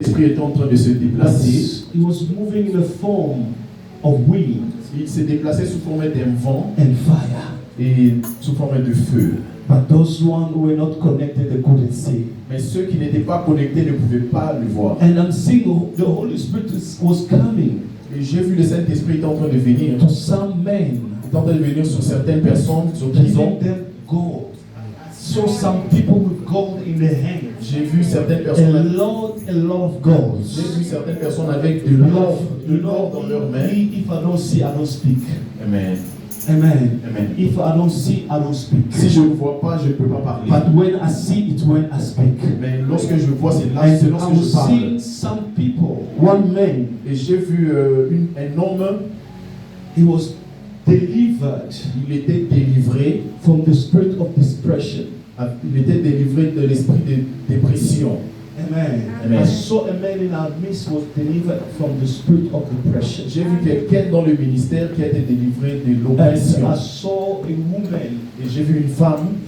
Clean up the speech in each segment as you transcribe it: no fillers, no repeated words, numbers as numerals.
L'esprit était en train de se déplacer. He was moving in the form of wind Il s'est déplacé sous forme d'un vent and fire. et sous forme de feu. But those ones who were not connected, they couldn't see. Mais ceux qui n'étaient pas connectés ne pouvaient pas le voir. And I'm seeing the Holy Spirit was coming Et j'ai vu le Saint-Esprit est en train de venir. to some men, Il est en train de venir sur certaines personnes, sur qui giving ont. them gold. Saw some people with gold in their hands. J'ai vu certaines A personnes. lot of gold. J'ai vu certaines personnes avec de l'or dans leurs mains. If I don't see, I don't speak. Amen. Amen. Amen. If I don't see, I don't speak. Si je ne vois pas, je ne peux pas parler. But when I see, it's when I speak. Mais lorsque je vois, c'est là, And c'est I lorsque je was parle. seeing some people. One man, Et j'ai vu un homme, he was delivered il était délivré, from the spirit of depression. il était délivré de l'esprit de dépression. Amen. Amen. I saw a man in our midst was delivered from the spirit of depression. J'ai vu quelqu'un dans le ministère qui a été délivré de And l'oppression. I saw a woman. Et j'ai vu une femme,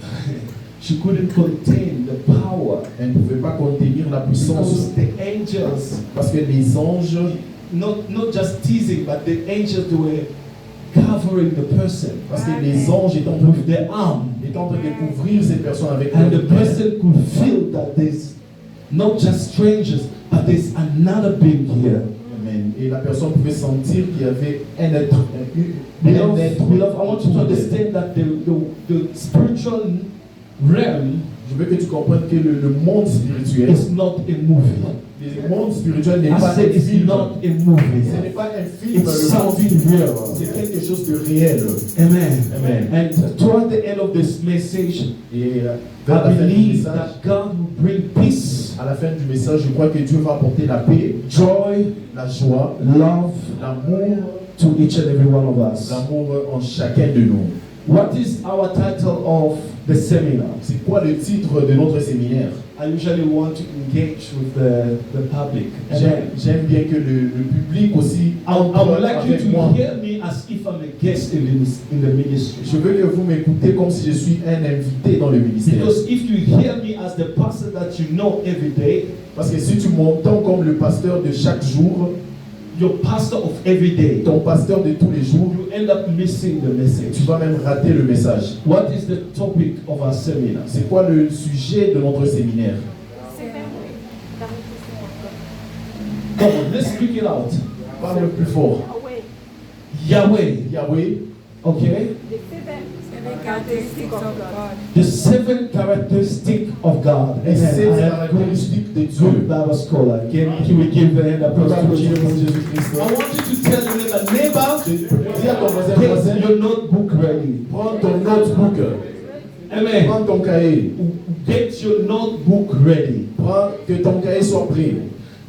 She couldn't contain the power elle ne pouvait pas contenir la puissance. because the angels, Parce que les anges, not just teasing, but the angels they were covering the person parce que les anges étaient en train with their arm, étaient en train de couvrir ces personnes avec and the leur main. person could feel that there's not just strangers, but there's another being here. Amen. Et la personne pouvait sentir qu'il y avait un être, Beloved, un être. I want you to understand that the spiritual realm Je veux que tu comprennes que le monde spirituel, is not a movie. le monde spirituel n'est I pas said un it's film. not a movie. Ce n'est pas un film, It's le monde. something real. C'est quelque chose de réel. Amen. Amen. And toward the end of this message, Et vers I la fin du believe message, that God will bring peace, à la fin du message, je crois que Dieu va apporter la paix, joy, la joie, love l'amour, to each and every one of us. l'amour en chacun de nous. What is our title of the seminar? C'est quoi le titre de notre séminaire? I usually want to engage with the public. J'aime bien que le public aussi I would like you avec to moi. hear me as if I'm a guest in the ministry. Je veux que vous m'écoutez comme si je suis un invité dans le ministère. Because if you hear me as the pastor that you know every day, Parce que si tu m'entends comme le pasteur de chaque jour, your pastor of every day, ton pasteur de tous les jours, you end up missing the tu message. vas même rater le message. What is the topic of our seminar? C'est quoi le sujet de notre séminaire? Come on, let's speak it out. Parle plus fort. Yahweh, Yahweh, okay? The seven characteristics of God. les sept Amen. I have caractéristiques de good Dieu. Bible scholar. Can we give the hand applause to Jésus Jesus? Christ. I want you to tell your neighbor, Dis à ton voisin, get your notebook ready. prends ton notebook, Amen. prends ton cahier, Get your notebook ready. prends que ton cahier soit pris.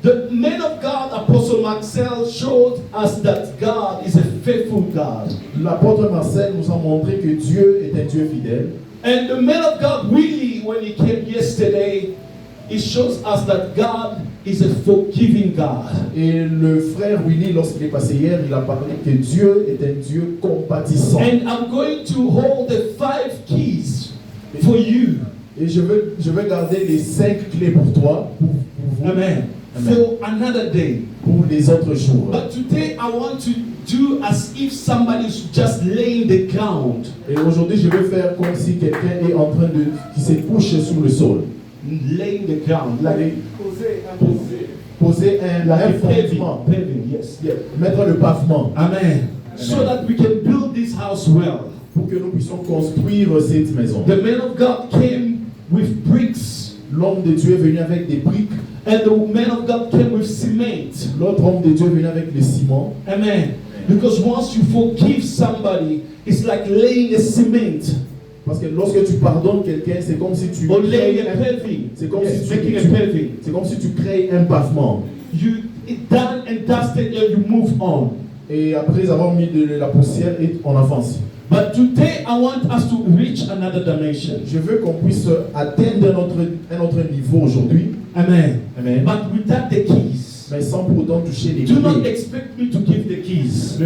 The man of God, Apostle Marcel, showed us that God is a faithful God. L'apôtre Marcel nous a montré que Dieu est un Dieu fidèle. And the man of God, Willie, when he came yesterday, he shows us that God is a forgiving God. Et le frère Willy, lorsqu'il est passé hier, il a parlé que Dieu est un Dieu compatissant. And I'm going to hold the 5 keys for you. Et je veux garder les 5 clés pour toi, pour vous, Amen. Amen. For another day. pour les autres jours. But today I want to do as if somebody's just laying the ground. Et aujourd'hui, je vais faire comme si quelqu'un est en train qui se couche sur le sol. Laying the ground. Like Poser un paving. fondement. Paving, yes. Yeah, mettre le pavement. Amen. So that we can build this house well. Pour que nous puissions construire cette maison. The man of God came with bricks. L'homme de Dieu est venu avec des briques. And the man of God came with cement. L'autre homme de Dieu est venu avec le ciment. Amen. Because once you forgive somebody, it's like laying a cement. Parce que lorsque tu pardonnes quelqu'un, c'est comme si tu Or laying crées a paving. c'est comme Yes, si making a tu paving. c'est comme si tu crées un pavement. You it done and dusted and you move on. Et après avoir mis de la poussière, on avance. But today I want us to reach another dimension. Je veux qu'on puisse atteindre un autre niveau aujourd'hui. Amen. Amen. But without the keys. Mais sans pour autant toucher les Do not clés. expect me to give the keys.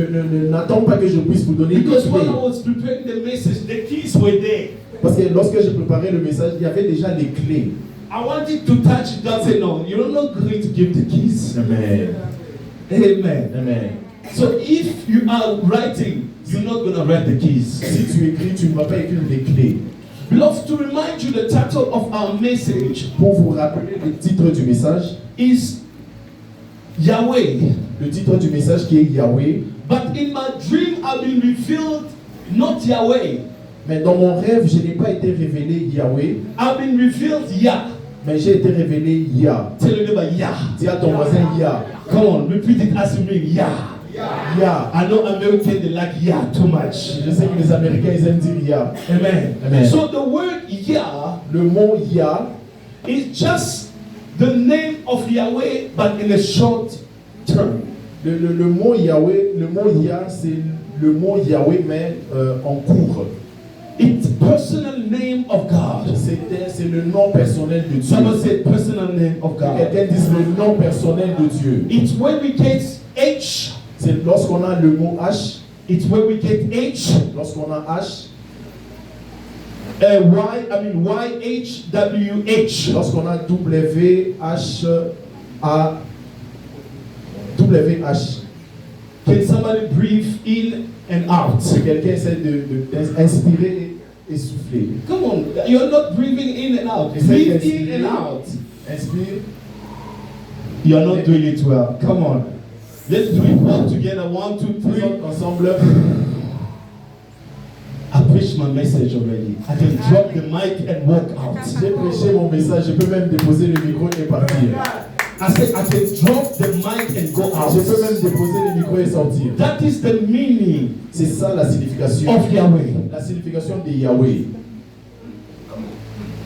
N'attends pas que je puisse vous donner les Because when I clés. was preparing the message, the keys were there. Parce que lorsque j'ai préparé le message, il y avait déjà les clés. I wanted to touch it. God said, no, you're not going to give the keys. Amen. Amen. Amen. So if you are writing, you're not going to write the keys. Si tu écris, tu ne vas pas écrire les clés. Beloved, to remind you, the title of our message Pour vous rappeler le titre du message, is Yahweh. le titre du message qui est Yahweh. But in my dream, I've been revealed not Yahweh. Mais dans mon rêve, je n'ai pas été révélé Yahweh, I've been revealed Yah. mais j'ai été révélé Yah. Tell your neighbor Yah. Dis à ton voisin Yah. Come on, repeat it as you mean Yah. Yah. I know Americans, they like Yah too much. Je sais que les Américains, ils aiment dire Yah. Amen. Amen. So the word Yah Le mot Yah, is just the name of Yahweh, but in a short term. le mot Yahweh, le mot Yah, c'est le mot Yahweh, mais en cours. It's personal name of God. C'est le nom personnel de Dieu. Someone said personal name of God. Quelqu'un dit le nom personnel de Dieu. It's when we get H. C'est lorsqu'on a le mot H, It's when we get H. lorsqu'on a H, YHWH. lorsqu'on a W, H, A, WH. Can somebody breathe in and out? Si quelqu'un essaie d'inspirer et souffler. Come on, you're not breathing in and out. Essaye Breathe in and d'inspirer. out. Inspire. You're not doing it well. Come on. Let's do it all together. 1, 2, 3. Faisons ensemble. I preached my message already. I can drop the mic and walk out. J'ai prêché mon message, je peux même déposer le micro et partir. I said I can drop the mic and go Je peux out. même déposer le micro et sortir. That is the meaning C'est ça la signification. of Yahweh. La signification de Yahweh.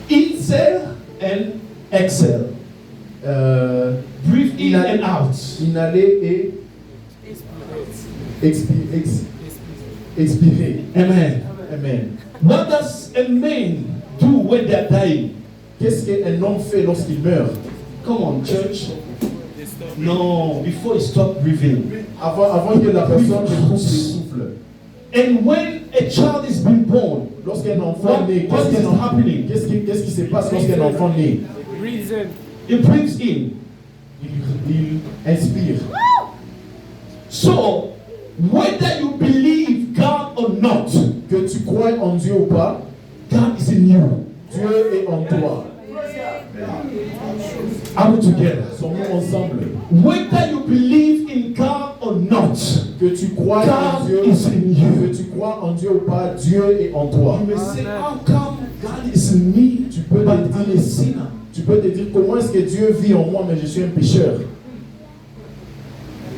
Insel and exhale. Breathe in and out. Inhaler et expirer. Amen. Amen. What does a man do when they are dying? Qu'est-ce qu'un homme fait lorsqu'il meurt? Come on, church. No, before you stop breathing. Avant que la personne ne coupe le souffle. And when a child is being born, Lorsqu'un enfant naît, what is happening? qu'est-ce qui se passe lorsqu'un enfant naît? It breathes in. Il inspire. So, whether you believe God or not, Que tu crois en Dieu ou pas, God is in you. Dieu est en toi. Are we together? Sommes-nous ensemble? Whether you believe in God or not, Que tu crois en God Dieu, is in you. que tu crois en Dieu ou pas, Dieu est en toi. You may say, how come God is in me, Tu peux but te I'm a dire, sinner? tu peux te dire comment est-ce que Dieu vit en moi, mais je suis un pécheur.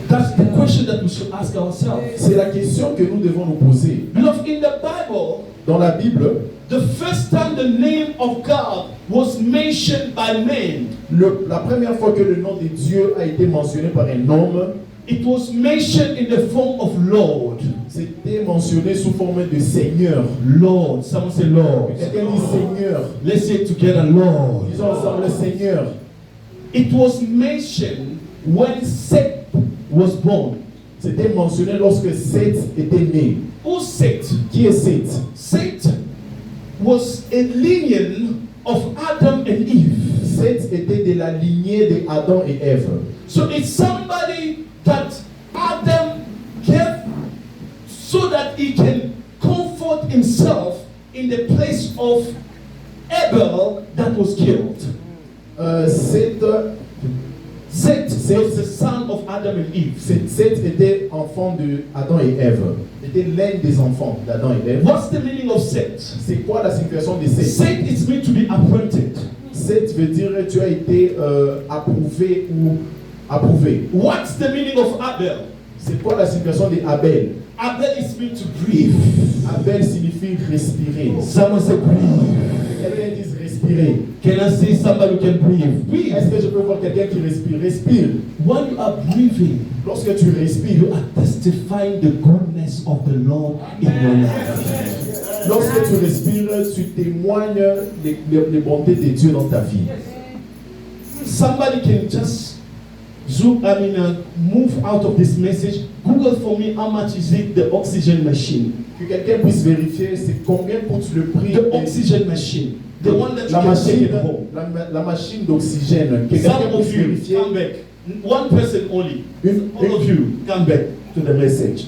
That's the question that we should ask ourselves. C'est la question que nous devons nous poser. Beloved, in the Bible, Dans la Bible, the first time the name of God was mentioned by men, la première fois que le nom de Dieu a été mentionné par un homme, it was mentioned in the form of Lord. c'était mentionné sous forme de Seigneur. Lord. Someone say Lord. Quelqu'un dit Seigneur. Let's say it together, Lord. Disons ensemble Seigneur. It was mentioned when Seth was born. C'était mentionné lorsque Seth était né. Who's Seth? Qui est Seth? Seth was a lineage of Adam and Eve. Seth était de la lignée de Adam et Ève. So it's somebody that Adam gave so that he can comfort himself in the place of Abel that was killed. Seth was the son of Adam and Eve. Seth était enfant de Adam et Ève. Il était l'un des enfants d'Adam et Ève. What's the meaning of Seth? C'est quoi la signification de Seth? Seth is meant to be appointed. Seth veut dire tu as été approuvé ou approuvé. What's the meaning of Abel? C'est quoi la signification de Abel? Abel is meant to breathe. Abel signifie respirer. Someone say breathe. Quelqu'un dit respirer. Can I see somebody who can breathe? Breathe. Est-ce que je peux voir quelqu'un qui respire? Respire. When you are breathing, Lorsque tu respires, you are testifying the goodness of the Lord in your life. lorsque tu respires, tu témoignes les bontés de Dieu dans ta vie. Somebody can just move out of this message. Google for me how much is it the oxygen machine. Que quelqu'un puisse vérifier c'est combien coûte le prix The oxygen machine. The one that you La can take machine, it home. la machine d'oxygène. Que Some quelqu'un of puisse you vérifier. come back. One person only. All of you come back to the message.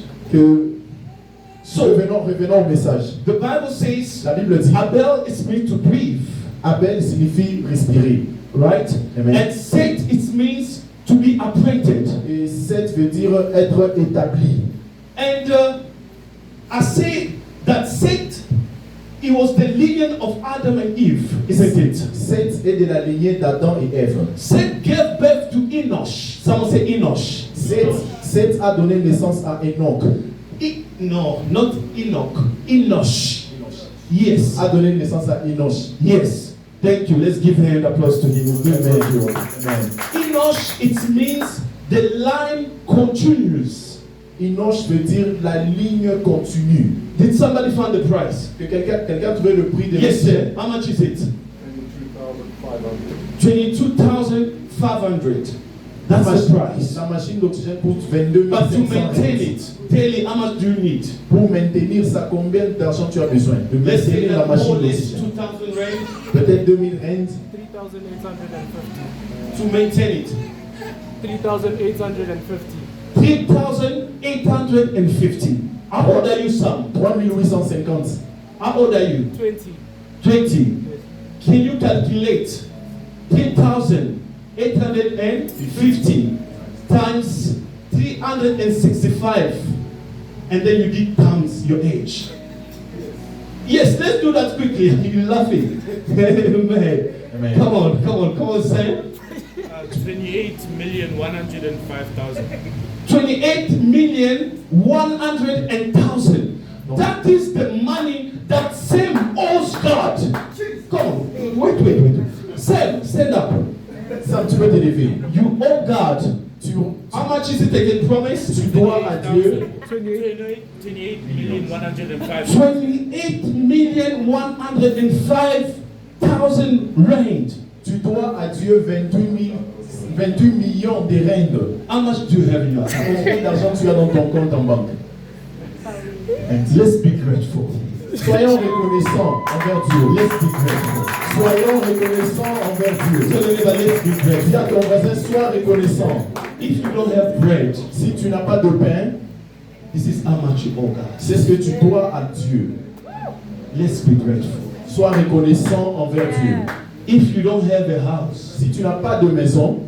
So, revenons au message. The Bible says La Bible dit Abel is meant to breathe, Abel signifie respirer. right? Amen. And Seth it means to be appointed. Et Seth veut dire être établi. And I say that Seth, he was the lineage of Adam and Eve, isn't it? Seth est de la lignée d'Adam et Ève. Seth gave birth to Enosh. Someone say Enosh. Seth a donné naissance à Enoch. No, not Enoch. Enosh. Yes. A donné naissance à Enoch. Yes. Thank you. Let's give a hand applause to him. Amen. Enosh, it means the line continues. Enoch veut dire la ligne continue. Did somebody find the price? Que quelqu'un a trouvé le prix de Yes, l'oxygène. sir. How much is it? 22,500. That's the price. La machine d'oxygène coûte 22 But to 500. maintain it, daily, how much do you need? Pour maintenir ça, combien d'argent tu as besoin? De Let's say maintenir la that machine all is d'oxygène. 2,000 rand Peut-être 2000 rand. 3,850. to maintain it. 3,850. 3,850. How old are you, Sam? 3850. How old are you? 20. 20. Can you calculate 3,850 times 365 and then you get times your age? Yes, let's do that quickly. You're laughing. Amen. Amen. Come on, Sam. 28,105,000. 28,100,000. That is the money that Sam owes God. Come on, wait. Sam, stand up. Sam, tu peux te lever. You owe God. How much is it again, promise? Tu dois à Dieu 28,105,000. 28,105,000 rand. Tu dois à Dieu 28 millions de rand. How much do you have in your account? Combien d'argent tu as dans ton compte en banque? Let's be grateful. Soyons reconnaissants envers Dieu. Let's be grateful. Soyons reconnaissants envers Dieu. Tell anybody, let's be Dis grateful. à ton voisin, sois reconnaissant. If you don't have bread, Si tu n'as pas de pain, this is how much you owe God. c'est ce que tu dois à Dieu. Let's be grateful. Sois reconnaissant envers Dieu. If you don't have a house, Si tu n'as pas de maison,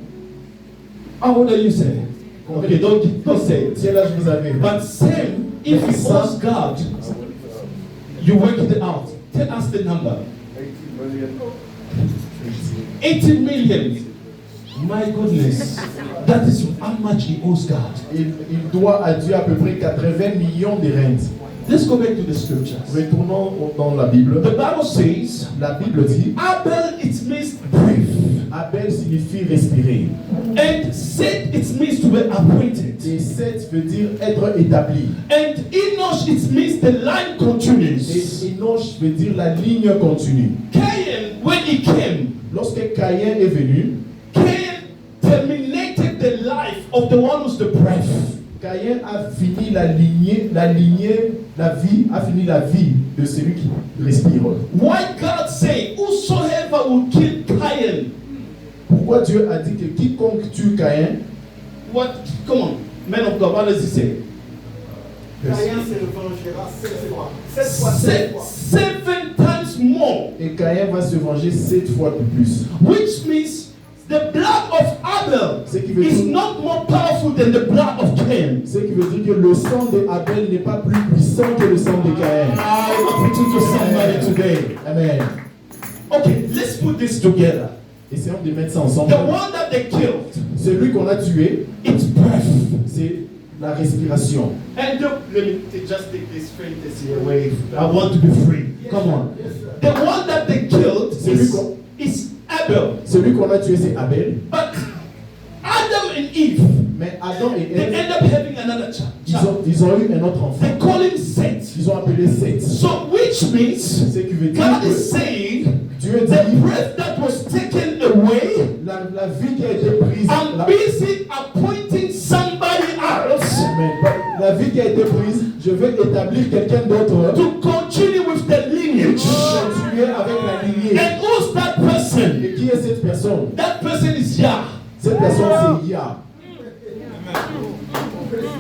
how old are you, say? Okay, don't say it. quel âge vous avez? But same, if you ask God, you work it out. Tell us the number. 80 million. My goodness. That is how much he owes God. Il doit à Dieu à peu près 80 millions de rand. Let's go back to the scriptures. Retournons dans la Bible. The Bible says, La Bible dit Abel, it means breathe. Abel signifie respirer. And Seth, it means to be appointed. Et Seth veut dire être établi. And Enosh, it means the line continues. Et Enoch veut dire la ligne continue. Cain, when he came, Lorsque Caïn est venu, Cain terminated the life of the one who's the breath. Caïn a fini la vie a fini la vie de celui qui respire. Why God say, whosoever will kill Cain? Pourquoi Dieu a dit que quiconque tue Caïn, What? Come on, man of God, what does he say? Caïn se vengera 7 fois. 7 fois 7 fois. 7 times more. et Caïn va se venger 7 fois de plus. Which means the blood of Abel Ce qui veut is dire- not more powerful than the blood of Cain. Ce qui veut dire que le sang de Abel n'est pas plus puissant que le sang de Caïn. I'm preaching to somebody today. Amen. Okay, let's put this together. Essayons de mettre ça ensemble. The one that they killed, Celui qu'on a tué, it's breath. c'est la respiration. And let me just take this fantasy away. I want to be free. Come on. The one that they killed is Abel. Celui qu'on a tué, c'est Abel. But Adam and Eve, Mais Adam et they Ève, end up having another child. ils ont eu un autre enfant. They call him Seth. Ils ont appelé Seth. So, which means Ce qui veut dire God is que saying Dieu the dit breath that was taken away, la vie qui a été prise, I'm busy appointing somebody else la vie qui a été prise, je vais établir quelqu'un d'autre to continue with the lineage. continuer avec la lignée. And personne. That person is Yah. Cette personne, c'est Yah.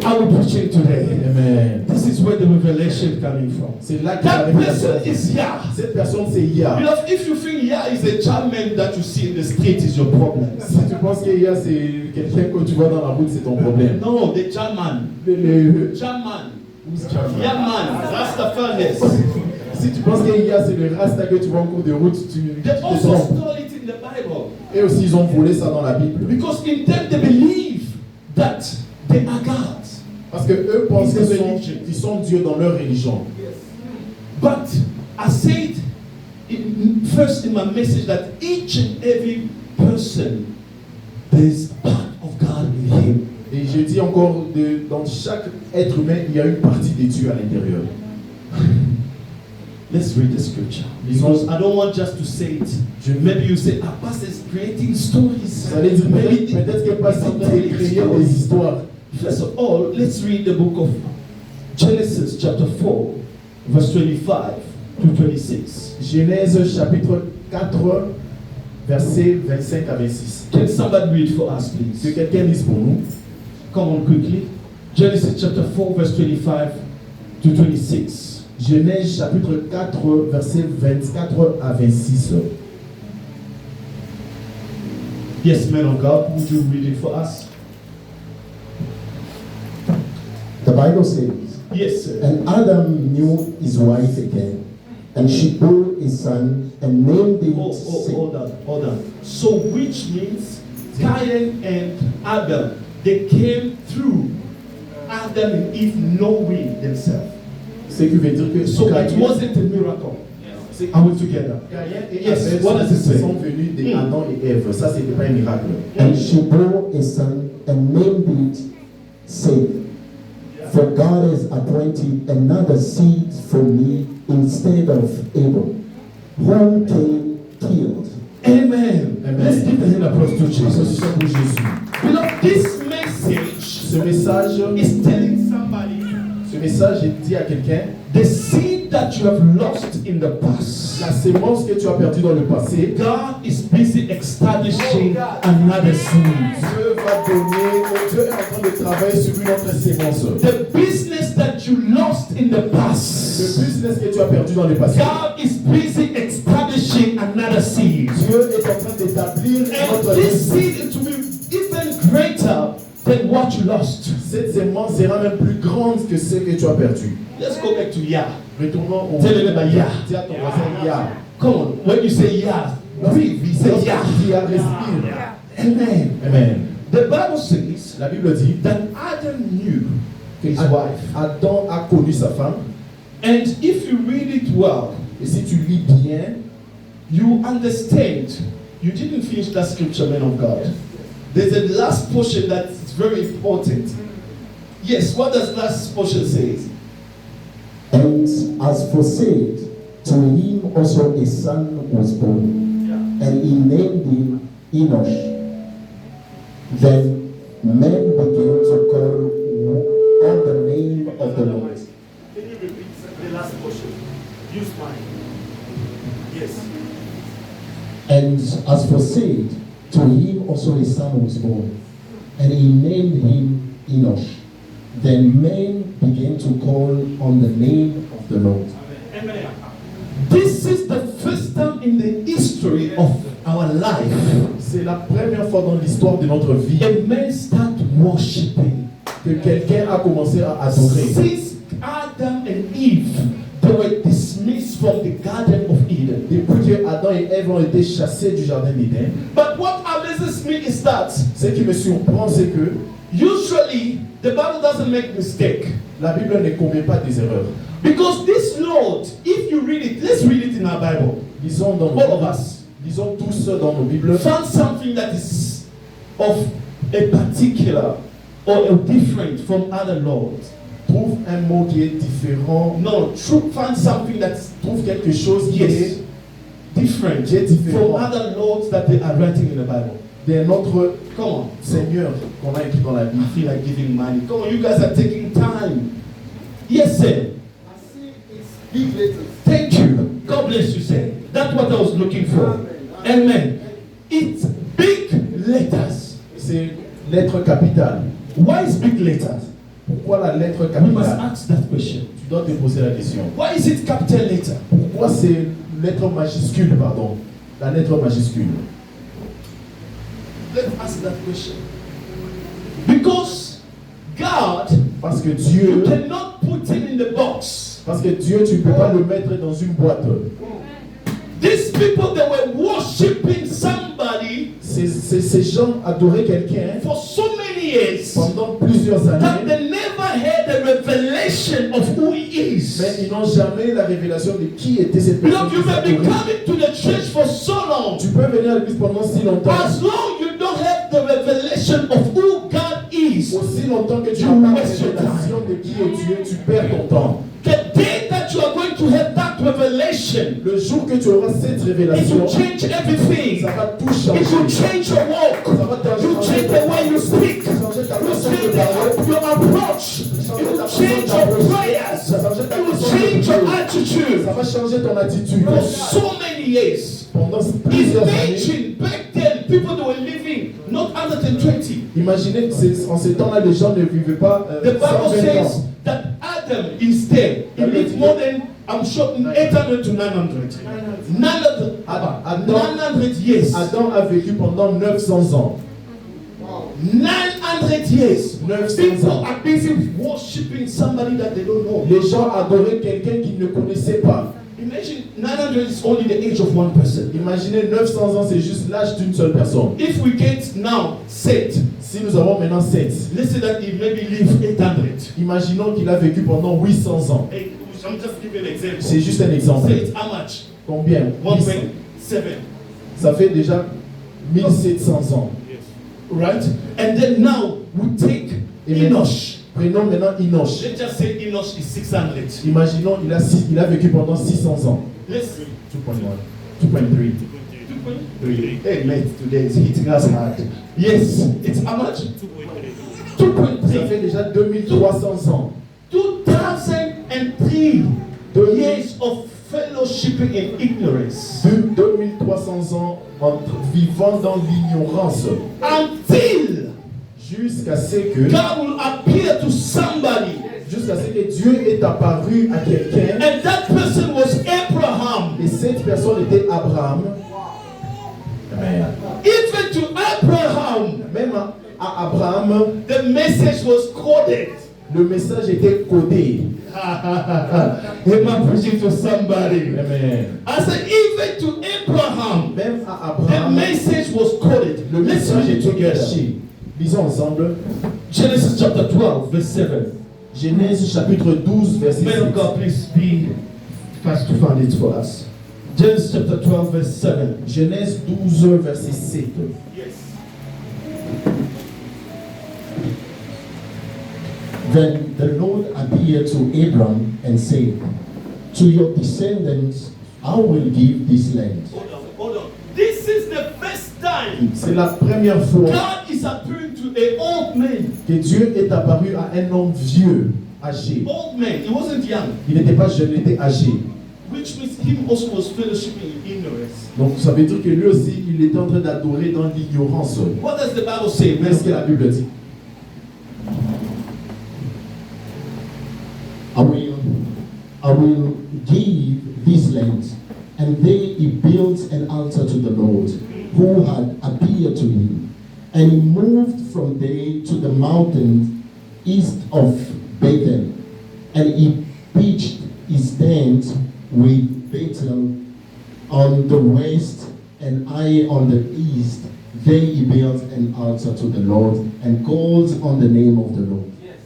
I will preach it today. Amen. This is where the revelation coming from. C'est là que la That révélation. person is Yah. Cette personne, c'est Yah. Because if you think Yah is a German that you see in the street, is your problem. Si tu penses que Yah, c'est quelqu'un que tu vois dans la route, c'est ton problème. No, the German. Le German. who's German? Yeah, man. Rastafarians. Si tu penses que Yah, c'est le Rasta que tu vois en cours de route, tu They te also trompes. stole it in the Bible. Et aussi, ils ont volé ça dans la Bible. Because in them they believe that they are gods. Parce que eux pensent It's a qu'ils sont Dieu dans leur religion. But I said first in my message that each and every person, there is part of God in him. Et je dis encore, dans chaque être humain, il y a une partie de Dieu à l'intérieur. Let's read the scripture. Because I don't want just to say it. Maybe you say, Pastor is creating stories. Vous allez dire, Maybe peut-être que Pasteur est créé des histoires. First of all, let's read the book of Genesis chapter 4, verse 25 to 26. Genèse chapitre 4, versets 25 à 26. Can somebody read for us, Que please? quelqu'un lise pour nous. Come on quickly. Genesis chapter 4, verse 25 to 26. Genèse chapitre 4, versets 24 à 26. Yes, man of God, would you read it for us? The Bible says, Yes, sir. and Adam knew his wife again, and she bore a son and named him Seth. Hold on. So, which means Cain and Abel, they came through Adam and Eve knowing themselves. Ce qui veut dire que So, it Caïn wasn't a miracle. c'est- Are we together? Caïn et Yes, Abel what does it say? sont venus d'Adam et Ève. Ça, c'était pas un miracle. And she bore a son and named it Seth. For God has appointed another seed for me instead of Abel, whom Cain killed. Amen. Amen. Let's give a hand applause to Jesus. Applaudissements pour Jésus. Beloved, this message Ce message, is telling somebody ce message dit à quelqu'un, the seed that you have lost in the past. la sémence que tu as perdue dans le passé, God is busy establishing another seed. Dieu va donner, Dieu est en train de travailler sur une autre sémence. The business that you lost in the Le past, business que tu as perdu dans le passé, God is busy establishing another seed. Dieu est en train d'établir une And autre this sémence. seed is to be even greater than what you lost. Cette sémence sera même plus grande que ce que tu as perdu. Let's go back to Yah. Retournons au. Tell him about Yah. Dis à ton voisin Yah. Come on, when you say Yah, breathe. He says Yah. Yah, respire. Amen. Amen. The Bible says La Bible dit that Adam knew his wife. Adam a connu sa femme. And if you read it well, Et si tu lis bien, you understand. You didn't finish that scripture, man of God. There's a last portion that is very important. Yes, what does last portion say? And as for Seth, to him also a son was born, and he named him Enosh. Then men began to call on the name of the Lord. Can you repeat the last portion? Use mine. Yes. And as for Seth, to him also a son was born, and he named him Enosh. Then men began to call on the name of the Lord. Amen. This is the first time in the history of our life c'est la première fois dans l'histoire de notre vie a man start worshiping. que quelqu'un a commencé à adorer. Since Adam and Eve, they were dismissed from the Garden of Eden. Depuis que Adam et Ève ont été chassés du jardin d'Éden, But what amazes me is that ce qui me surprend, c'est que usually the Bible doesn't make mistake. la Bible ne commet pas des erreurs. Because this Lord, if you read it, let's read it in our Bible. Lisons dans All of us. lisons tous dans nos Bibles. Found something that is of a particular or a different from other lords. Trouve un mot qui est différent. No, find something that's Trouve quelque chose qui yes, est different qui est from différent other lords that they are writing in the Bible. de notre Come on. Seigneur qu'on a écrit dans la Bible. I feel like giving money. Come on, you guys are taking time. Yes, sir. I see it's big letters. Thank you. God bless you, sir. That's what I was looking for. Amen. It's big letters. C'est lettre capitale. Why is big letters? Pourquoi la lettre We must capitale? ask that question. Tu dois te poser la question. Why is it capital letter? Pourquoi c'est lettre majuscule, pardon? La lettre majuscule. Let's ask that question. Because God, Parce que you Dieu, cannot put him in the box. tu ne peux pas le mettre dans une boîte. These people that were worshiping somebody Ces gens adoraient quelqu'un for so many years pendant plusieurs that années, they never had the revelation of who he mais is. ils n'ont jamais eu la révélation de qui était cette personne. Look, you qu'ils may be adoraient. coming to the church for so long. Tu peux venir à l'église pendant si longtemps, As long you don't have the revelation of who God is, aussi longtemps que tu You n'as pas la waste your révélation de qui est Dieu, tu perds ton temps. the day that you are going to have that revelation, Le jour que tu auras cette it révélation, will change everything. ça va tout It will changer. change your walk. Ça va You change the way you speak. changer ta You façon change de parler. your approach. It will change your prayers. It will change your attitude. Ça va changer ton attitude. For so many years. Pendant plusieurs années, Imagine back then, people that were living not under than 20. imaginez que en ces temps-là, les gens ne vivaient pas The Bible 120 says ans. that Adam instead, he lived more than, I'm sure, 800 to 900. 900 years. Adam a vécu pendant 900 ans. 900 years. 900 People ans. are busy worshiping somebody that they don't know. Les gens adoraient quelqu'un qu'ils ne connaissaient pas. Imagine 900 is only the age of one person. Imaginez 900 ans, c'est juste l'âge d'une seule personne. If we get now Seth, Si nous avons maintenant 7, let's say that he maybe lived 800. imaginons qu'il a vécu pendant 800 ans. Hey, I'm just giving an example. C'est juste un exemple. Say it, how much? Combien? 1.7. Ça fait déjà 1700 ans. Right? And then now we take Enosh. Prenons maintenant Enoch. Let's just say Enosh is 600. Imaginons il a vécu pendant 600 ans. Let's 2.1, 2.3. 2.3. Hey, mate, today is hitting us hard. Yes, it's how much? 2.3. Ça fait déjà 2300 ans. 2003 years of fellowshipping in ignorance. 2300 ans vivant dans l'ignorance. Until Jusqu'à ce que God will appear to somebody. Jusqu'à ce que Dieu est apparu à quelqu'un. And that person was Abraham. Et cette personne était Abraham. Amen. Even to Abraham, Même à Abraham, the message was coded. le message était codé. Am I preaching to somebody? Amen. I said, even to Abraham, Même à the Abraham, message was coded. le Let's message read it était together. caché. Lisons ensemble. Genesis chapter 12, verse 7. Genèse chapitre 12, verset Man of 7. God, please be fast to find it for us. Genesis chapter 12, verse 7. Genèse 12, verset 7. Yes. Then the Lord appeared to Abram and said, to your descendants I will give this land. Hold on. This is the first time C'est la première fois God is appearing to an old man. que Dieu est apparu à un homme vieux, âgé. Old man. He wasn't young. Il n'était pas jeune, il était âgé. Which means him also was fellowshipping in ignorance. Donc ça veut dire que lui aussi, il était en train d'adorer dans l'ignorance. What does the Bible say? Qu'est-ce que la Bible dit? I will give this land. And there he built an altar to the Lord, who had appeared to him. And he moved from there to the mountain east of Bethel. And he pitched his tent with Bethel on the west and Ai on the east. There he built an altar to the Lord and called on the name of the Lord. Yes.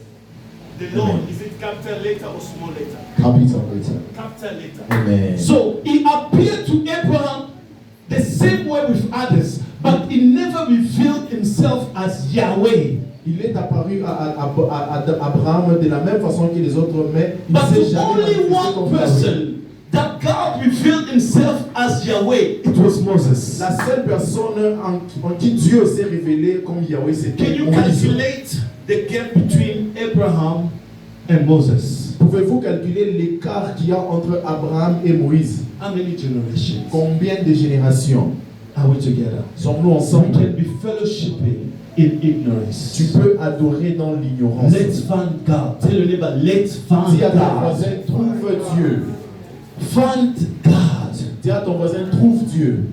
The Lord, is it capital letter or small letter? Capital letter. Capital letter. Amen. So he appeared to Abraham the same way with others, but he never revealed himself as Yahweh. Il est apparu à Abraham de la même façon que les autres, mais il But s'est to jamais only manifesté one comme Yahweh. person that God revealed himself as Yahweh, it was Moses. La seule personne en qui Dieu s'est révélé comme Yahweh, Can c'était you Moïse. calculate the gap between Abraham and Moses? Pouvez-vous calculer l'écart qu'il y a entre Abraham et Moïse? How many generations? Combien de générations? Are we together? Sommes-nous We ensemble? can be fellowshipping in ignorance. Tu peux adorer dans l'ignorance. Let's find God. Tell your neighbor, let's find Dis à ton God. voisin, trouve Dieu. Find God. Dis à ton voisin, trouve Dieu.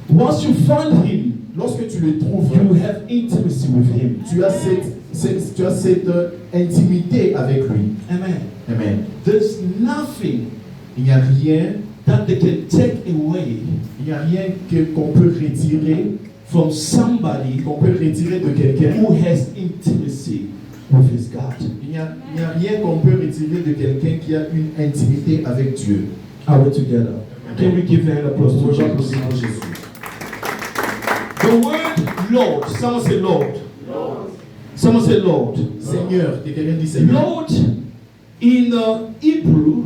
Once you find Him, Lorsque tu le trouves, you have intimacy with Him. tu as cette intimité avec lui. Amen. Amen. There's nothing Il n'y a rien, that they can take away il n'y a rien qu'on peut retirer, from somebody qu'on peut retirer de quelqu'un. who has intimacy with his God. Il n'y a rien qu'on peut retirer de quelqu'un qui a une intimité avec Dieu. Are we together? Can we give an applause to Jesus? Applaudissons Jésus. The word Lord, someone say Lord. Someone say Lord. Seigneur, que quelqu'un dit Seigneur. Lord in Hebrew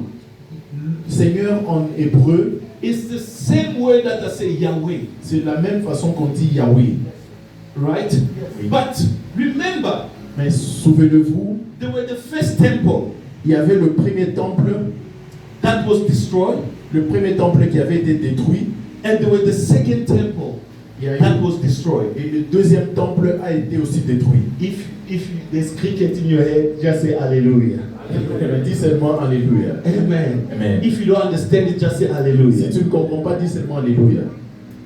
Seigneur en hébreu, is the same word that I say Yahweh, c'est la même façon qu'on dit Yahweh. right? But remember, Mais souvenez-vous, there were the first temple il y avait le premier temple, that was destroyed, le premier temple qui avait été détruit. and there was the second temple Il y a eu- that was destroyed. et le deuxième temple a été aussi détruit. If there's cricket in your head, just say Hallelujah. Dis seulement Alléluia. Amen. Amen. If you don't understand it, just say Si Hallelujah. tu ne comprends pas, dis seulement Alléluia.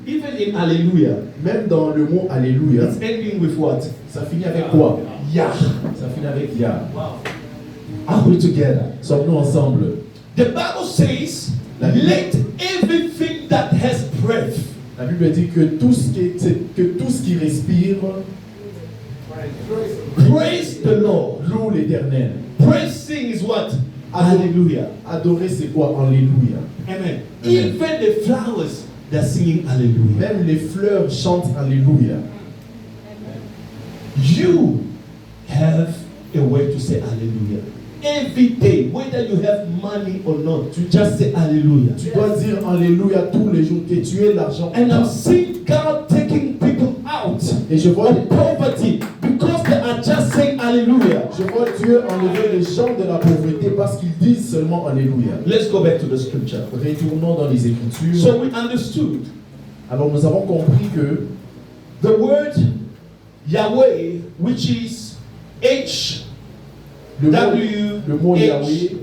Even in Hallelujah, Même dans le mot Alléluia, it's ending with what? ça finit avec quoi? Yah. Ça finit avec Yah. Are we together? Sommes-nous ensemble? The Bible says, La Bible- let everything that has breath La Bible dit que tout ce qui respire praise the Lord. loue l'Éternel. Praising is what? Hallelujah. Adorer, c'est quoi? Alléluia. Amen. Amen. Even the flowers, they're singing Hallelujah. Même les fleurs chantent Alléluia. You have a way to say Hallelujah. Every day, whether you have money or not, you just say Hallelujah. Tu dois dire Alléluia tous les jours, que tu aies l'argent. And I'm seeing God taking people out Et je vois of poverty because they are just saying Hallelujah. Dieu enlever les gens de la pauvreté parce qu'ils disent seulement Alléluia. Let's go back to the scripture. Retournons dans les Écritures. So we understood Alors nous avons compris que the word Yahweh, which is H le W mot H. Yahweh,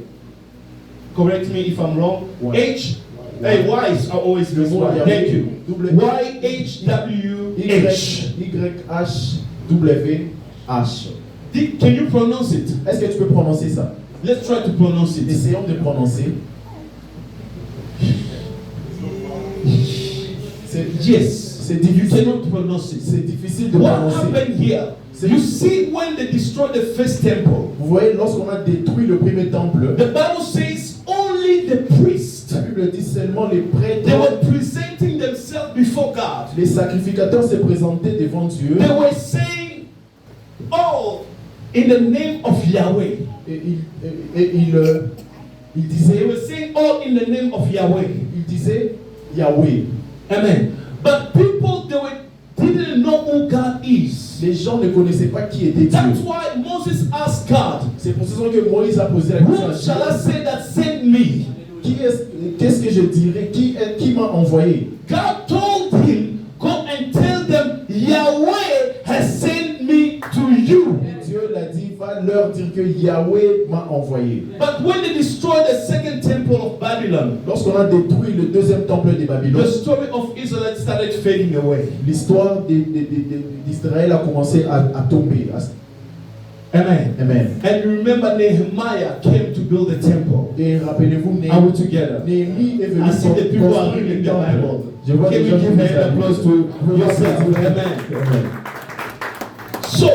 Correct me if I'm wrong. Ouais. H. Hey, Y is always le this mot one. Yahweh, Thank you. Y H W H. YHWH. Can you pronounce it? Est-ce que tu peux prononcer ça? Let's try to pronounce it. Essayons de prononcer. Yes. C'est You difficile. cannot pronounce it. C'est difficile de What prononcer. happened here? C'est- You see, when they destroyed the first temple, Vous voyez, lorsqu'on a détruit le premier temple, the Bible says only the priests, la Bible dit seulement les they prêtres, were presenting themselves before God. les sacrificateurs se présentaient devant Dieu They were saying, "Oh, in the name of Yahweh." et ils They disaient, were saying, "Oh, in the name of Yahweh." ils disaient Yahweh. Amen. But people, didn't know who God is. Les gens ne connaissaient pas qui était That's Dieu. why Moses asked God, C'est pour ça que Moïse a posé la question "Who à shall I Dieu. say that sent me?" Qu'est-ce que je dirais? Qui m'a envoyé? God told him, "Go and tell them Yahweh has sent me to you." Dieu l'a dit, va leur dire que Yahweh m'a envoyé. But when they destroyed the second temple of Babylon, Lorsqu'on a détruit le deuxième temple de the Babylone, story of Israel started fading away. l'histoire d'Israël a commencé à tomber. Amen. Amen. And you remember Nehemiah came to build the temple. Et rappelez-vous, Are we together? Néhémie est venu I see the people are construire reading le the temple. Bible. Je vois Can des we gens qui give lisent la an Bible. applause to yourself? Amen. Amen. So,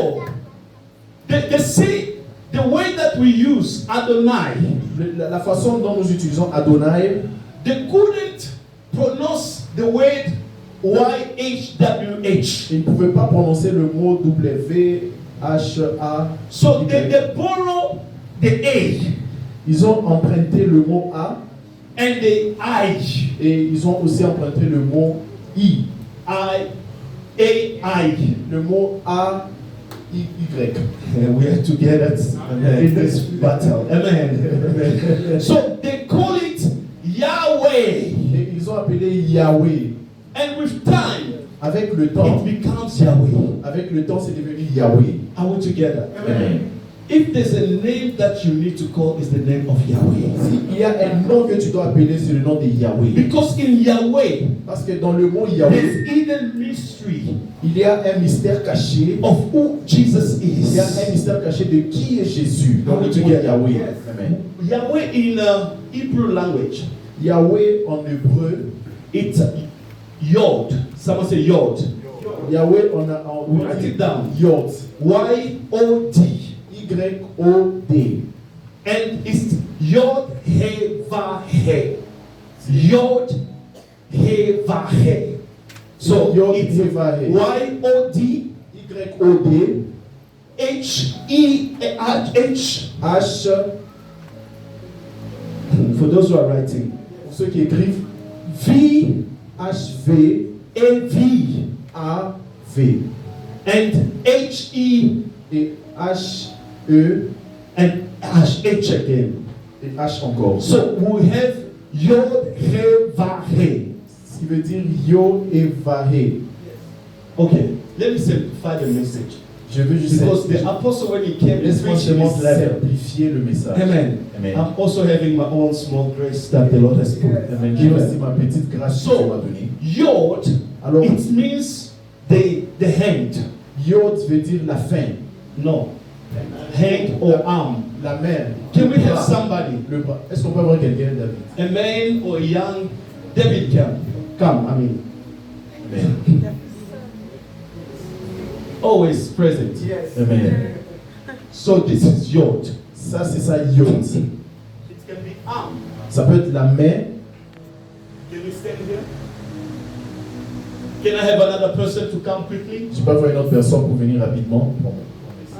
they say the way that we use Adonai, La façon dont nous utilisons Adonai, they couldn't pronounce the word YHWH. ils ne pouvaient pas prononcer le mot W-H-A. So they borrow the A Ils ont emprunté le mot A and the I. et ils ont aussi emprunté le mot I. I. Le mot A-Y. And we are together in this battle. Amen. So they call it Yahweh. Et ils ont appelé Yahweh. And with Avec le it temps, becomes Yahweh. avec le temps, c'est devenu Yahweh. Are we together? Amen. If there's a name that you need to call, it's the name of Yahweh. S'il y a un nom que tu dois appeler, c'est le nom de Yahweh. Because in Yahweh, Parce que dans le mot Yahweh, there's hidden mystery il y a un mystère caché. of who Jesus Il y a is. un mystère caché de qui est Jésus. Dans le mot Together. Yahweh. Amen. Yahweh in Hebrew language, Yahweh en hébreu, it's Yod. Someone say Yod. Yahweh on Write it down. Yod. Y-O-D. Y-O-D. And it's Yod He Va He. Yod He Va He. So Yod it's He Va He. Y-O-D Y-O-D. H-E-H. H. For those who are writing. Pour ceux qui écrivent, V H-V. A V A-V. and H-E Et H-E. and H again. Et H encore. So we have Yod He Va He. Ce qui veut dire Yo et Vahe. Okay, let me simplify the message. Je veux juste Because the apostle, when he came, he laisse-moi preached seulement this level. simplifier le message. Amen. Amen. I'm also having my own small grace that the Lord has put. Amen. J'ai aussi ma petite grâce que Dieu m'a So, donnée. Yod, Alors, it means the hand. Yod veut dire la fin, No. Hand or arm. la main. Can we le have bras, somebody, le bras. Est-ce qu'on peut avoir quelqu'un, David? a man or a young David come, I mean, Amen. always present. Yes. Amen. So this is Yod. Ça, c'est ça, Yod. It can be arm. Ça peut être la main. Can we stand here? Can I have another person to come quickly? Je peux avoir une autre personne pour venir rapidement. Bon.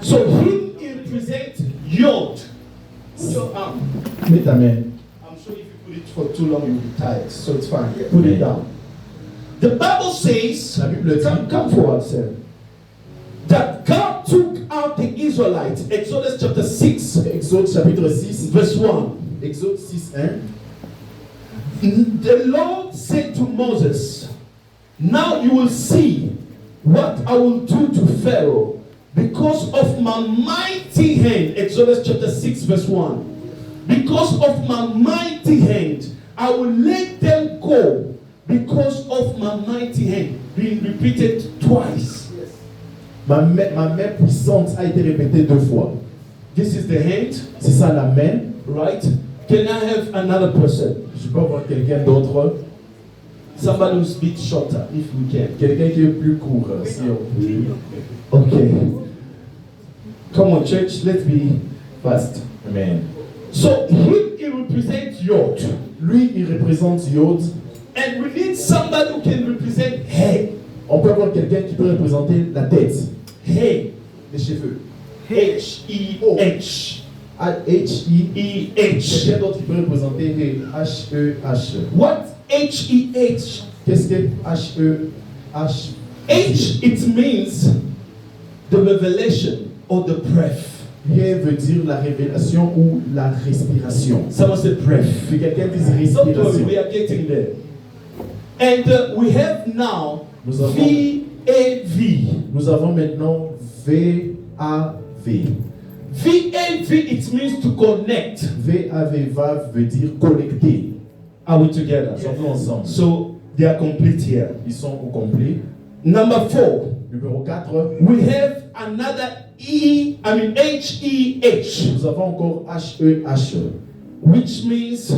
So him represents Yod. Put your arm. Mets ta main. I'm sure if you put it for too long, you'll be tired. So it's fine. Put it down. The Bible says, La Bible dit, come forward, sir. That God took out the Israelites. Exodus chapter 6, Exode chapitre 6, verse 1. Exode 6, 1. The Lord said to Moses, now you will see what I will do to Pharaoh because of my mighty hand. Exodus chapter 6, verse 1. Because of my mighty hand, I will let them go. Because of my mighty hand. Being repeated twice. Ma main puissante a été répétée 2 fois. This is the hand, C'est ça la main. right? Can I have another person? Je peux avoir quelqu'un d'autre. Somebody who's a bit shorter, if we can. Quelqu'un qui est plus court. Si on peut. Okay. Come on, church, let's be fast. Amen. So he represents Yod. Lui, il représente Yod. And we need somebody who can represent head. On peut avoir quelqu'un qui peut représenter la tête, Head. les cheveux. H-E-H. H-I. E-H. Quelqu'un d'autre qui peut représenter H-E-H. What H-E-H? Qu'est-ce que H-E-H? H, it means the revelation or the breath. Rien veut dire la révélation ou la respiration. Someone said breath. Que quelqu'un dise Don't worry, respiration. we are getting there. And we have now Nous avons- V-A-V. Nous avons maintenant V-A-V. V-A-V, it means to connect. V-A-V veut dire connecter. Are we together? Ils sont tous ensemble. So they are complete here. Ils sont au complet. Number 4, Numéro 4. we have another H-E-H, Nous avons encore H-E-H. which means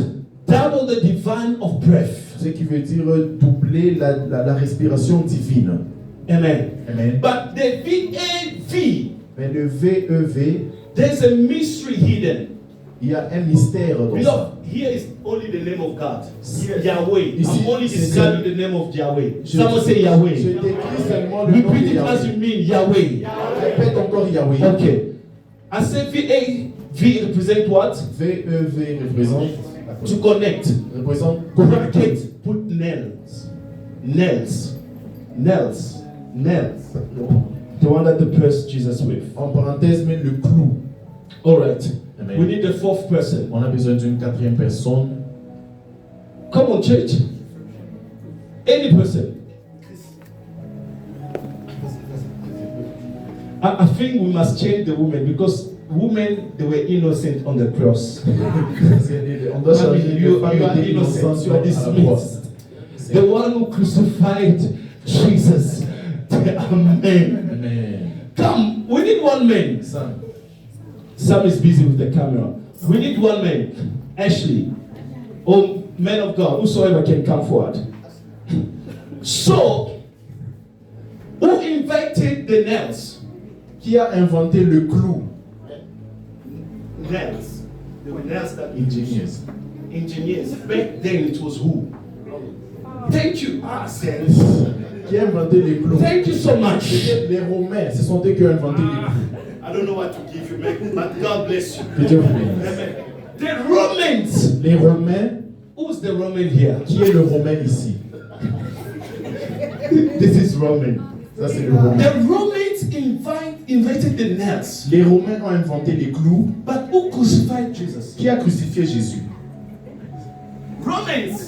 double the divine of breath. Ce qui veut dire doubler la respiration divine. Amen. Amen. But the V-A-V, Mais le V-E-V, there's a mystery hidden. il y a un mystère dans ça. Beloved, here is only the name of God. Yahweh. Ici, I'm only c'est describing the name of Yahweh. Je- Someone say Je Yahweh. décris seulement le nom Repeat de it as Yahweh. you mean, Yahweh. Répète encore Yahweh. Okay. I say V-A-V represent what? V-E-V To connect. représente connecter. Bracket, put nails. Nails. Nails. Nails. The one that they pierced Jesus with. En parenthèse, met le clou. All right. Amen. We need the fourth person. On a besoin d'une 4e personne. Come on, church. Any person. I think we must change the women because women they were innocent on the cross. On doit changer You les femmes are étaient innocent, innocentes you are à la croix. dismissed. The one who crucified Jesus. Amen. Amen. Come, we need one man. Ça. Sam is busy with the camera. We need one man. Ashley. Oh, man of God, whosoever can come forward. So, who invented the nails? Qui a inventé le clou? Nails. The nails that Ingenious. engineers. Back then it was who? Thank you. Ah, said. Qui a inventé les clous? Thank you so much. C'était les Romains, ce sont eux qui ont inventé les clous. I don't know what to give you, man, but God bless you. Que Dieu vous bénisse. Amen. The Romans. Les Romains, Who's the Roman here? qui est le Romain ici? This is Roman. Ça c'est le Romain. The Romans invented the nails. Les Romains ont inventé les clous. But who crucified Jesus? Qui a crucifié Jésus? Romans.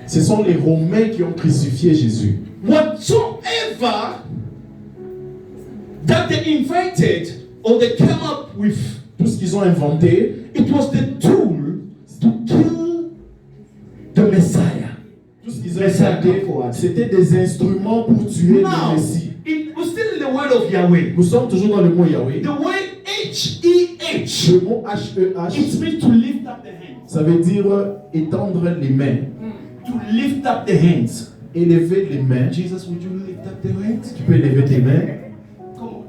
Ce sont les Romains qui ont crucifié Jésus. Whatsoever that they invented or they came up with, Tout ce qu'ils ont inventé, it was the tool to kill the Messiah. tout ce qu'ils ont inventé, c'était des instruments pour tuer Now, le Messie. we're still in the word of Yahweh. Nous sommes toujours dans le mot Yahweh. The word H-E-H, Le mot H-E-H, it means to lift up the hands. ça veut dire étendre les mains, To lift up the hands. élever les mains. Jesus, would you lift up the hands? Tu peux élever tes mains. Come on.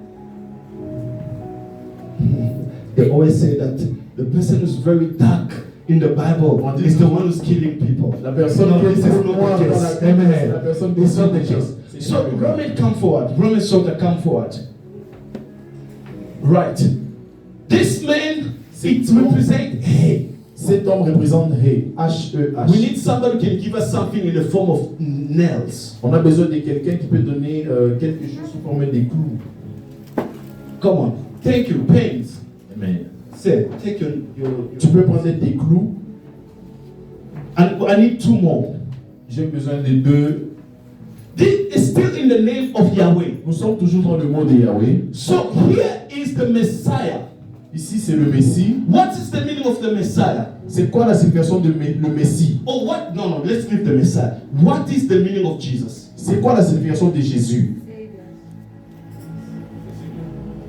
They always say that the person who's very dark in the Bible is the one who's killing people. La personne No, qui this est is not noire the dans case. la Amen. la personne qui It's est not the noire. case. So Roman, come forward. Roman soldier, come forward. Right. This man, it represents hey. Cet homme représente He, H-E-H. We need somebody who can give us something in the form of nails. On a besoin de quelqu'un qui peut donner quelque chose sous forme des clous. Come on. Thank you. Pains. Amen. Say, take your Tu peux prendre tes clous. And I need two more. J'ai besoin de deux. This is still in the name of Yahweh. Nous sommes toujours dans le mot de Yahweh. So here is the Messiah. Ici, c'est le Messie. What is the meaning of the Messiah? C'est quoi la signification de le Messie? Oh, what? No, let's leave the Messiah. What is the meaning of Jesus? C'est quoi la signification de Jésus?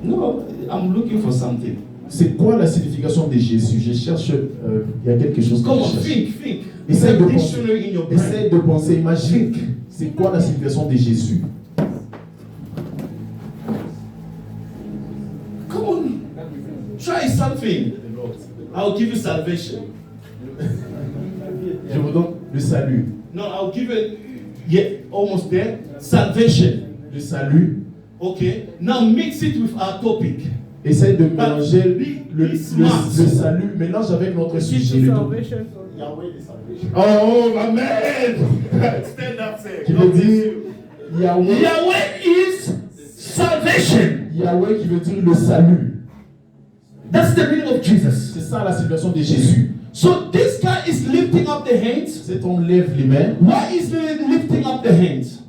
No, I'm looking for something. C'est quoi la signification de Jésus? Je cherche, il y a quelque chose que Come je on, cherche. think. Essaye de Dictionary in your brain. Essaye de penser, imagine. C'est quoi la signification de Jésus? Come on, try something. I'll give you salvation. Je vous donne le salut. No, I'll give you, yeah, almost there. Salvation. Le salut. Okay. Now mix it with our topic. Essaye de mélanger le smart. salut, mélange avec notre sujet. le tout. Yahweh is salvation. Oh, amen! Stand up, say. Qui veut dire Yahweh. Yahweh is salvation. Yahweh qui veut dire le salut. That's the meaning of Jesus. C'est ça la situation de Jésus. So this guy is lifting up the hands. Cet homme lève les mains. Why is he lifting up the hands?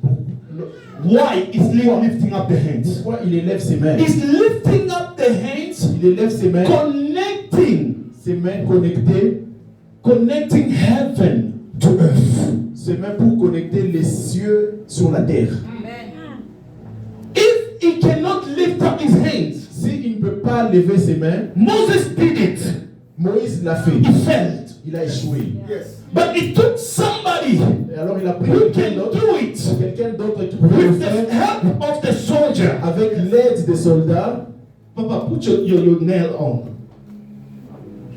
Why is he lifting up the hands? Pourquoi il élève ses mains? He's lifting up the hands, Il élève ses mains, connecting connecting heaven to earth. ses mains pour connecter les cieux sur la terre. If he cannot lift up his hands, S'il ne peut pas lever ses mains, Moses did it. Moïse l'a fait. He failed. Il a échoué. Yes. But it took somebody Et alors il a pris who quelqu'un can d'autre, do it quelqu'un d'autre qui pouvait le with the faire help of the soldier. avec l'aide des soldats. Papa, put your nail on.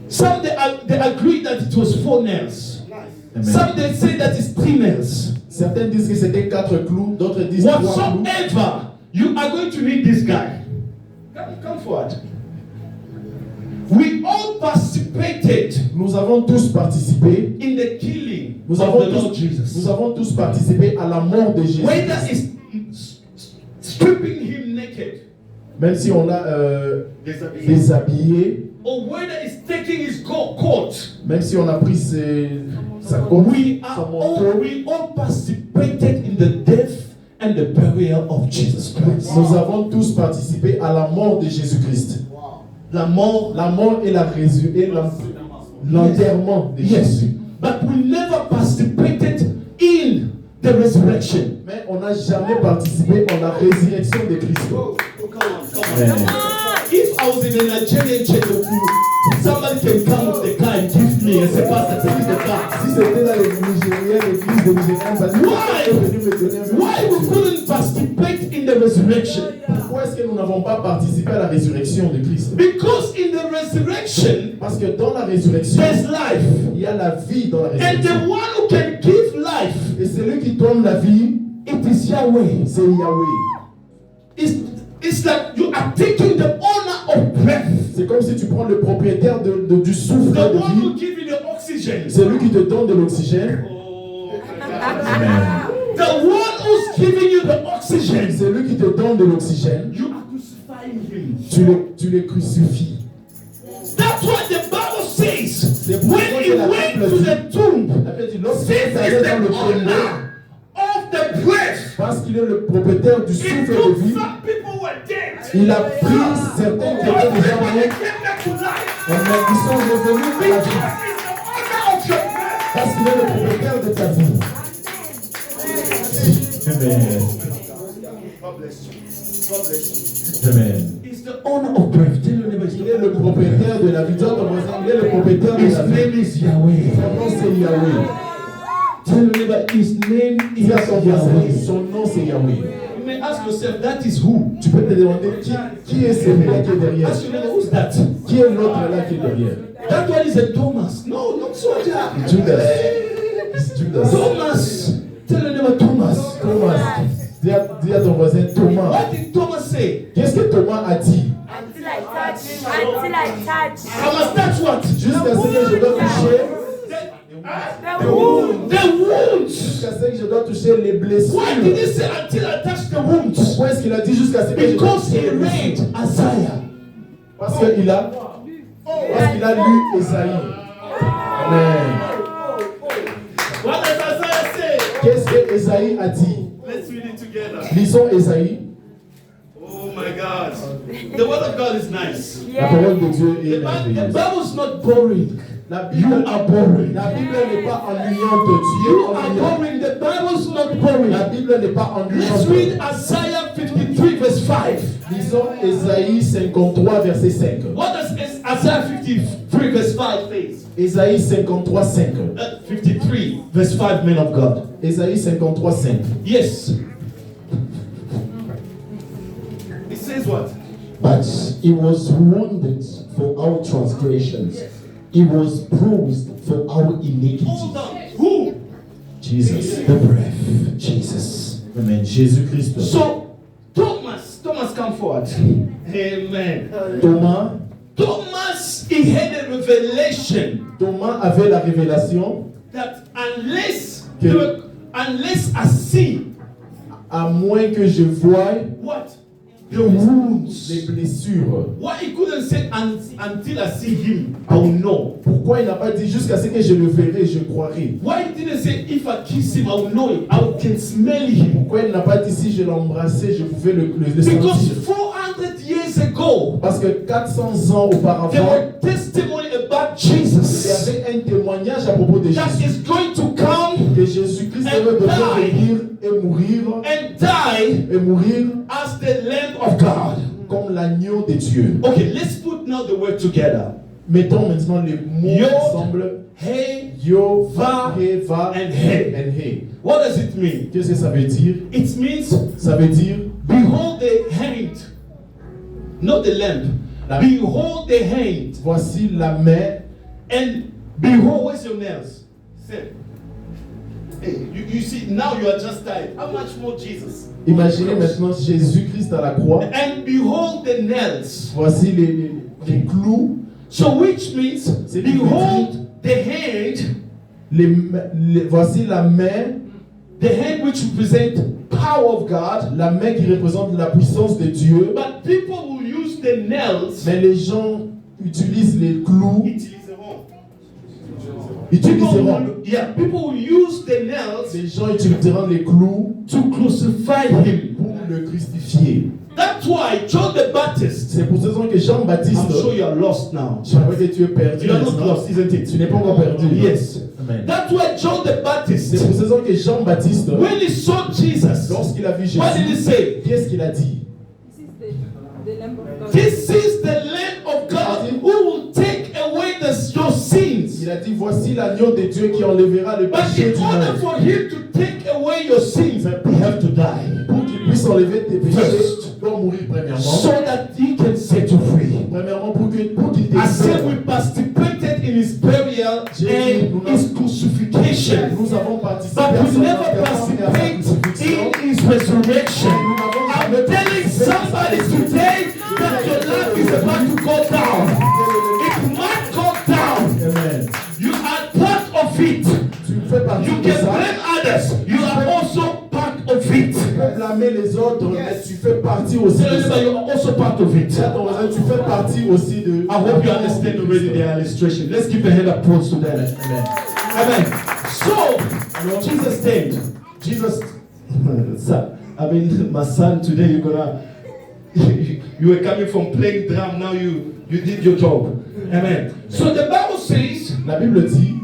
Some they agree that it was 4 nails. Amen. Some they say that it's 3 nails. Certains disent que c'était 4 clous, d'autres disent 3 clous. Whatsoever, you are going to need this guy. Come forward. We all participated Nous avons tous participé. in the killing Nous of avons, the Lord tous, Jesus. nous avons tous participé à la mort de Jésus. Whether it's stripping him naked, Même si on l'a déshabillé, or whether it's taking his coat, même si on a pris sa côte, we son manteau, all participated in the death and the burial of Jesus Christ. Nous avons tous participé à la mort de Jésus-Christ. La mort, Et l'enterrement de yes. Jésus. But we never participated in the resurrection. Mais on n'a jamais participé à la résurrection de Christ. If I was in a Nigerian church, somebody can come with the car and give me and say, Pastor, take the car. Si c'était dans l'église de Nigériens, ça Why we couldn't participate in the resurrection? Pourquoi est-ce que nous n'avons pas participé à la résurrection de Christ? Because in the resurrection, Parce que dans la résurrection, there's life. il y a la vie dans la And the résurrection. one who can give life, Et celui qui donne la vie, it is Yahweh. c'est Yahweh. It's like you are taking the honor of breath. C'est comme si tu prends le propriétaire du souffle The de one who vie. gives you the oxygen. C'est lui qui te donne de l'oxygène. The one who's giving you the oxygen. C'est lui qui te donne de l'oxygène. You are crucifying him. Tu les crucifies. That's what the Bible says. C'est pourquoi When he que la went Bible to dit- the tomb, La Bible dit, lorsqu'il this est is allé dans le the tombeau, honor of the breath. parce qu'il est le propriétaire du It souffle de took vie, some people were dead. il a pris certains qui étaient déjà When they morts, came back to life. mais ils sont revenus à la vie. Because it's the honor of your breath. Parce qu'il est le propriétaire de ta vie. Amen. Amen. It's the honor of breath. Tell your neighbor, Il est le propriétaire de la vie. Dis à ton voisin, il est le propriétaire de his la vie. name is Yahweh. Son nom c'est Yahweh. Tell your neighbor, his name Dis à ton is voisin, Yahweh. son nom c'est Yahweh. You may ask yourself, that is who? Tu peux te demander qui est celui-là qui est derrière. Ask your neighbor, who's that? Qui est l'autre là qui est derrière? That one is a Thomas. No, not soldier. Judas. It's Judas. Thomas. Tell your neighbor, Thomas. Thomas. Dis à ton voisin Thomas. What did Thomas say? Qu'est-ce que Thomas a dit? Until I touch. I must touch what? Jusqu'à ce que je dois toucher. The womb. The wounds. Jusqu'à ce que je dois toucher les blessures. Why did he say until I touch the wounds? Pourquoi est-ce qu'il a dit jusqu'à ce que je dois Because toucher he les read blessures? Isaiah. Parce qu'il a lu Esaïe. Amen. What does Isaiah say? Qu'est-ce que Esaïe a dit? Let's read it together. Lisons Esaïe. Oh my God. The word of God is nice. La parole de Dieu est The merveilleuse. Bible is not boring. La You Bible, are boring. la Bible n'est pas ennuyante. Tu You es are ennuyant. boring. The Bible is not boring. La Bible n'est pas Let's read ennuyante. Isaiah 53 verse 5. Lisons Esaïe 53, verset 5. What does Isaiah 53 verse 5 say? Esaïe 53, 5. 53 verse 5, men of God. Esaïe 53, 5. Yes. It says what? But he was wounded for our transgressions, he was bruised for our Hold iniquity. on. Who? Jesus. The breath. Jesus. Amen. Jésus-Christ. So, Thomas come forward. Amen. Thomas, he had a revelation Thomas avait la révélation that unless Que- I see à moins que je voie what? The wounds. les blessures. Why he couldn't say until I see him, I will know. Pourquoi il n'a pas dit jusqu'à ce que je le verrai, je croirai? Why he didn't say if I kiss him, I will know him. I can smell him. Pourquoi il n'a pas dit si je l'embrassais, je pouvais le Because sentir? 400 years ago, Parce que 400 ans there auparavant, were testimony about il y Jesus avait un témoignage à propos de that Jésus. is going to come Que Jésus-Christ and devait die. venir et mourir, and die et mourir as the Lamb of God. comme l'agneau de Dieu. Okay, let's put now the word together. Mettons maintenant les mots Yod, ensemble. Hey, Yo, Va, he, va, and he. and he. what does it mean? Qu'est-ce que ça veut dire? It means Ça veut dire behold the hand, not the lamb. La- Behold the hand, voici la main. and behold, where's your nails? Say, hey, you see, now you are just tired. How much more Jesus? Imaginez maintenant Jésus-Christ à la croix. And behold the nails. Voici les clous. So which means, C'est behold the hand, Voici la main. the hand which represents power of God. La main qui représente la puissance de Dieu. But people will use the nails. Mais les gens utilisent les clous. People will use the nails Les gens utiliseront les clous to crucify him. pour le crucifier. That's why John the Baptist. C'est pour cette raison que Jean-Baptiste, I'm sure you are lost now. je crois que tu es perdu. You are not maintenant. lost, isn't it? Tu n'es pas encore perdu. Yes. Amen. That's why John the C'est Baptist, pour cette raison que Jean-Baptiste, when he saw Jesus, lorsqu'il a vu Jésus, what did he say? qu'est-ce qu'il a dit? The Lamb of God. This is the Lamb of God who will take away your sins. Il a dit, voici l'agneau de Dieu qui enlèvera le But péché in du order monde. for him to take away your sins, he have to die. Pour qu'il puisse enlever tes péchés, First. tu dois mourir premièrement. So that he can set you free. Premièrement, pour qu'il te I said we libère. participated in his burial and his crucifixion. Nous avons participé But à we son never enterrement et à sa participate crucifixion. in his resurrection. I'm telling somebody today that your life is about to go down. It might go down. Amen. You are part of it. Tu fais partie You de can ça. blame others. You are also part of it. Tu peux blâmer les autres, mais tu fais partie aussi Tell de ça. them you are also part of it. Tu fais partie aussi de. I hope you understand already the illustration. Let's give a hand applause to that. Amen. Amen. So, Jesus said, Jesus, Sir, I mean, my son, today you're gonna, you were coming from playing drum, now you did your job. Amen. So the Bible says la Bible dit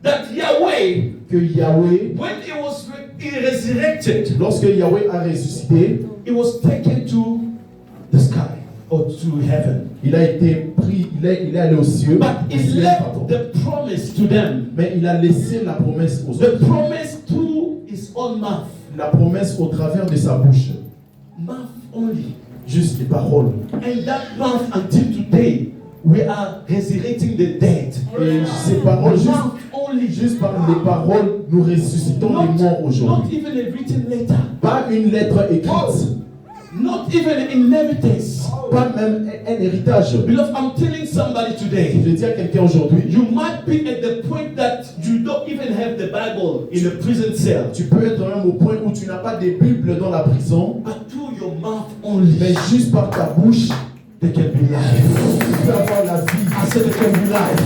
that Yahweh, que Yahweh, when he resurrected, lorsque Yahweh a ressuscité, he was taken to the sky or to heaven. il a été pris, il est allé aux cieux, But he au ciel, left pardon. the promise to them. Mais il a laissé la promesse aux The autres. promise through his own mouth. La promesse au travers de sa bouche. Mouth only. Juste les paroles. And that mouth until today, we are resurrecting the dead. Et ces paroles, Mouth only. juste par les paroles, nous ressuscitons les morts Not aujourd'hui. even a written letter. Pas une lettre écrite. Not even an inheritance. Pas même un héritage. Beloved, I'm telling somebody today, Je dis à quelqu'un aujourd'hui, you might be at the point that you don't even have the Bible in a prison cell. tu peux être même au point où tu n'as pas de Bible dans la prison, But through your mouth only, mais juste par ta bouche, there can be life. tu peux avoir la vie. I said there can be life.